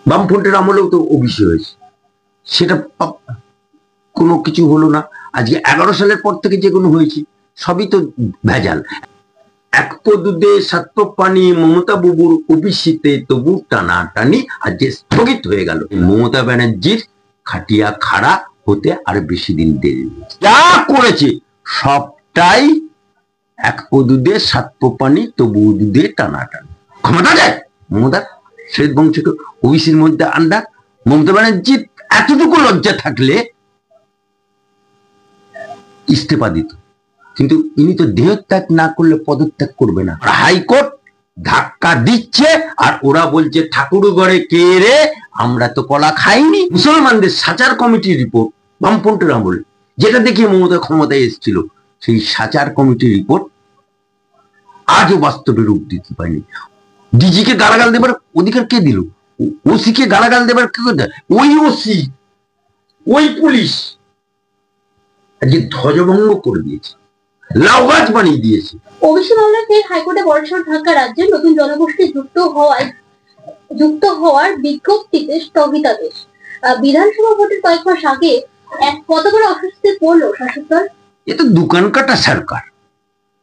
বামফ্রন্টের আমলেও তো ওবিসি হয়েছে, সেটা কোনো কিছু হলো না। আজকে 11 সালের পর থেকে যেগুলো হয়েছে সবই তো ভেজাল। এক পদুদে সাত পানি মমতা বাবুর ওবিসিতে তবু টানাটানি আজকে স্থগিত হয়ে গেল। মমতা ব্যানার্জির খাটিয়া খাড়া হতে আর বেশি দিন দেরি নেই। যা করেছে সবটাই এক পদুদে সাত পানি তবু দুধে টানাটানি। ক্ষমতা যায় মমতা শ্বেত বংশকে ওবিসির মধ্যে আন্ডা। মমতা ব্যানার্জির এতটুকু লজ্জা থাকলে ইস্তফা দিত, কিন্তু ইনি তো দেহত্যাগ না করলে পদত্যাগ করবে না। হাইকোর্ট ধাক্কা দিচ্ছে আর ওরা বলছে ঠাকুরগড়ে কে রে, আমরা তো কলা খাইনি। মুসলমানদের সাচার কমিটির রিপোর্ট বামফ্রন্টের আমলে, যেটা দেখিয়ে মমতা ক্ষমতায় এসেছিল, সেই সাচার কমিটির রিপোর্ট আজও বাস্তবে রূপ দিতে পারেনি। ডিজিকে গালাগাল দেবার অধিকার কে দিল? ওসি কে গালাগাল দেবার কে করতে? ওই ওসি, ওই পুলিশ আজকে ধ্বজভঙ্গ করে দিয়েছে, লাউগাছ বানিয়ে দিয়েছে। ওবিসি মামলায় ফের হাইকোর্টে বড়সড় ধাক্কা। রাজ্যের নতুন জনগোষ্ঠী যুক্ত হওয়ার বিজ্ঞপ্তিতে স্থগিতাদেশ। বিধানসভা ভোটের কয়েক মাস আগে কত বড় অস্বস্তিতে পড়লো শাসক দল। এ তো দোকান কাটা সরকার,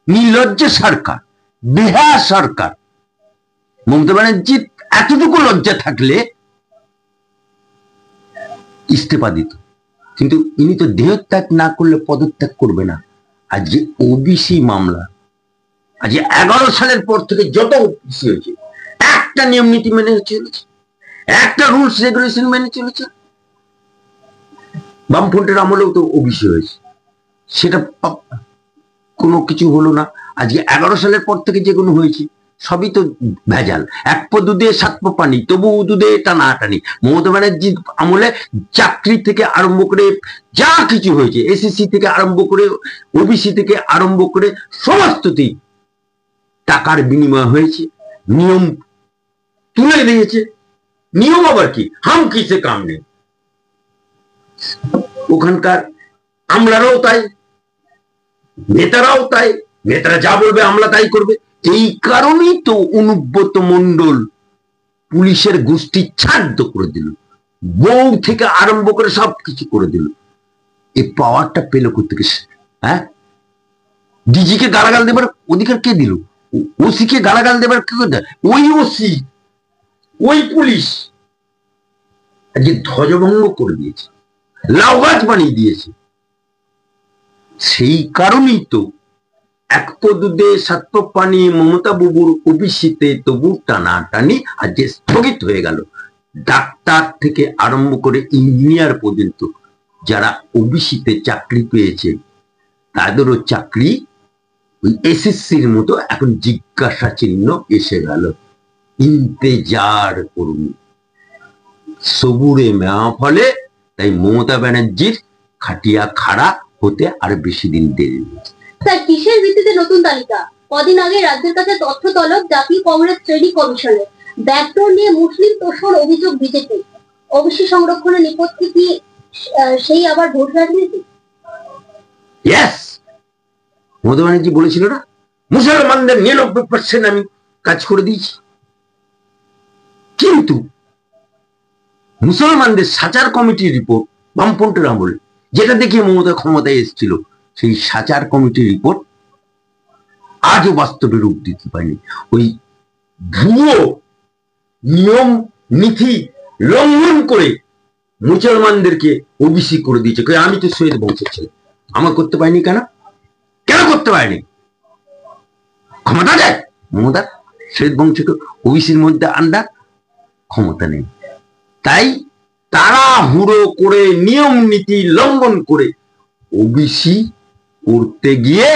নির্লজ্জ সরকার, বেহায়া সরকার। মমতা ব্যানার্জির এতটুকু লজ্জা থাকলে ইস্তফা দিত, কিন্তু ইনি তো দেহত্যাগ না করলে পদত্যাগ করবে না। আজকে ওবিসি মামলা, আজকে 11 সালের পর থেকে যত ওবিসি হয়েছে একটা নিয়ম নীতি মেনে চলেছে, একটা রুলস রেগুলেশন মেনে চলেছে। বামফ্রন্টের আমলেও তো ওবিসি হয়েছে, সেটা কোনো কিছু হলো না। আজকে 11 সালের পর থেকে যেগুলো হয়েছে সবই তো ভেজাল। এক দুধে সাত পানি তবু দুধে টানাটানি। মমতা ব্যানার্জির আমলে চাকরি থেকে আরম্ভ করে যা কিছু হয়েছে, এসএসসি থেকে আরম্ভ করে ওবিসি থেকে আরম্ভ করে সমস্ততেই টাকার বিনিময় হয়েছে, নিয়ম তুলে দিয়েছে। নিয়ম আবার কি, হাম কিসে কাম নেই। ওখানকার আমলারাও তাই, নেতারাও তাই, নেতারা যা বলবে আমলা তাই করবে। এই কারণেই তো অনুব্রত মন্ডল পুলিশের গোষ্ঠী ছাড় করে দিল, বউ থেকে আরম্ভ করে সবকিছু করে দিল। এই পাওয়ারটা পেল কোথেকে? হ্যাঁ, ডিজিকে গালাগাল দেবার অধিকার কে দিল? ওসি কে গালাগাল দেবার কে করতে? ওই ওসি, ওই পুলিশ আজকে ধ্বজভঙ্গ করে দিয়েছে, লাউগাছ বানিয়ে দিয়েছে। সেই কারণেই তো এক পদুদে সাত পানি মমতা বাবুর ওবিসিতে তবু টানাটানি আজকে স্থগিত হয়ে গেল। ডাক্তার থেকে আরম্ভ করে ইঞ্জিনিয়ার পর্যন্ত যারা ওবিসিতে চাকরি পেয়েছে তাদেরও চাকরি ওই এসএসসির মতো এখন জিজ্ঞাসা চিহ্ন এসে গেল। ইন্তেজার করুন, সবুরে মেওয়া ফলে। তাই মমতা ব্যানার্জির খাটিয়া খাড়া হতে আর বেশি দিন দেরি নেই। স্যার, কিসের ভিত্তিতে নতুন তালিকা? কদিন আগে রাজ্যের কাছে তথ্য তলব জাতীয় কংগ্রেস ট্রেনিং কমিশনের। ব্যাকডোর নিয়ে মুসলিম তোষণ অভিযোগ বিজেপি। ওবিসি সংরক্ষণের নেপথ্যে কি সেই আবার ভোট রাজনীতি? ইয়েস, মমতা ব্যানার্জি বলেছিল না, মুসলমানদের 99% আমি কাজ করে দিয়েছি। কিন্তু মুসলমানদের সাচার কমিটির রিপোর্ট বামফ্রন্টের আমলে, যেটা দেখিয়ে মমতা ক্ষমতায় এসেছিল, সেই সাচার কমিটির রিপোর্ট আজও বাস্তবে রূপ দিতে পারেনি। ওই ভুয়ো নিয়ম নীতি লঙ্ঘন করে মুসলমানদেরকে ওবিসি করে দিয়েছে। আমি তো সৈয়দ বংশের ছেলে, আমার করতে পারিনি কেন? কেন করতে পারিনি? ক্ষমতা যায় মমতার সৈয়দ বংশকে ওবিসির মধ্যে আন্ডা, ক্ষমতা নেই। তাই তারা হুড়ো করে নিয়ম নীতি লঙ্ঘন করে ওবিসি করতে গিয়ে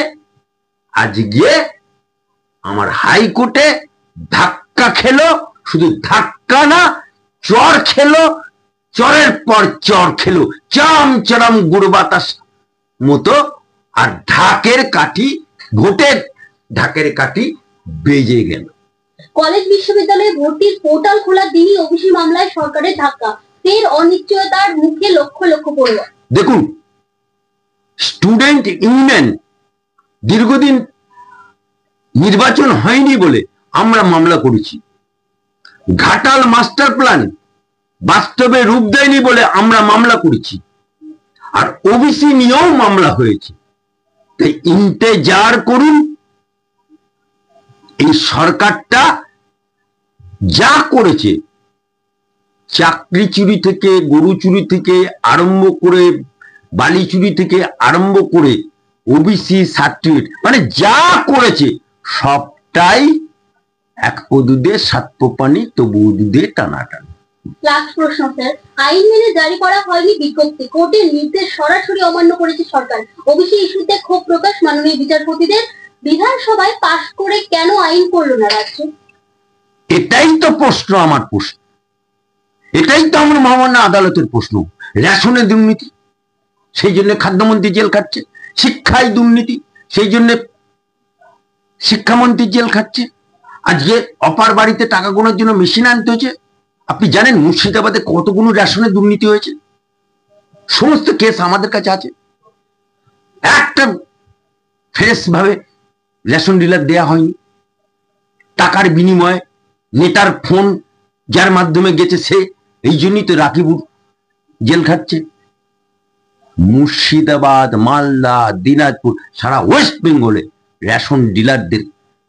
আজ গিয়ে আমার হাইকোর্টে ধাক্কা খেলো। শুধু ধাক্কা না, চর খেলো, চরের পর চর খেলো, চাম চরম গুড় বাতাস মতো। আর ঢাকের কাঠি, ভোটের ঢাকের কাঠি বেজে গেল। কলেজ বিশ্ববিদ্যালয়ে ভর্তির পোর্টাল খোলার দিনই ওবিসি মামলায় সরকারের ধাক্কা। ফের অনিশ্চয়তার মুখে লক্ষ লক্ষ পড়ুয়া। দেখুন, স্টুডেন্ট ইউনিয়ন দীর্ঘদিন নির্বাচন হয়নি বলে আমরা মামলা করেছি। ঘাটাল মাস্টার প্ল্যান বাস্তবে রূপ দেয়নি বলে আমরা মামলা করেছি, আর ওবিসি নিয়েও মামলা হয়েছে। তাই ইন্তেজার করুন। এই সরকারটা যা করেছে, চাকরি চুরি থেকে, গরু চুরি থেকে আরম্ভ করে, বালি চুরি থেকে আরম্ভ করে, ওবিসি সার্টিফিকেট, মানে যা করেছে সবটাই এক পো দুধে সাত পো পানি, তবু দুধে টানাটানি। লাস্ট প্রশ্ন স্যার, আইন মেনে জারি করা হয়নি বিজ্ঞপ্তি, কোর্টের নির্দেশ সরাসরি অমান্য করেছে সরকার। ওবিসি ইস্যুতে ক্ষোভ প্রকাশ মাননীয় বিচারপতিদের, বিধানসভায় পাশ করে কেন আইন করলো না রাজ্য? এটাই তো প্রশ্ন, আমার প্রশ্ন, এটাই তো আমার মহামান্য আদালতের প্রশ্ন। রেশনে দুর্নীতি, সেই জন্য খাদ্যমন্ত্রী জেল খাচ্ছে। শিক্ষায় দুর্নীতি, সেই জন্য শিক্ষামন্ত্রী জেল খাচ্ছে। আজকে অপার বাড়িতে টাকা গোনার জন্য মেশিন আনতে হয়েছে। আপনি জানেন মুর্শিদাবাদে কতগুলো রেশনে দুর্নীতি হয়েছে? সমস্ত কেস আমাদের কাছে আছে। একটা ফ্রেশ ভাবে রেশন ডিলার দেয়া হয়নি। টাকার বিনিময়ে নেতার ফোন যার মাধ্যমে গেছে সে, এই জন্যই তো রাকিবুর জেল খাচ্ছে। মুর্শিদাবাদ, মালদা, দিনাজপুর, সারা ওয়েস্ট বেঙ্গলে রেশন ডিলারদের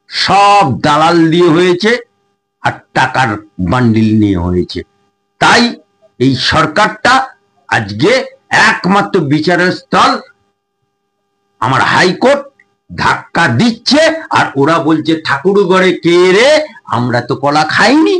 সব দালাল দিয়ে হয়েছে আর টাকার বান্ডিল নিয়ে হয়েছে। তাই এই সরকারটা আজকে একমাত্র বিচারের স্থল আমার হাইকোর্ট ধাক্কা দিচ্ছে, আর ওরা বলছে ঠাকুরগড়ে কে রে, আমরা তো কলা খাইনি।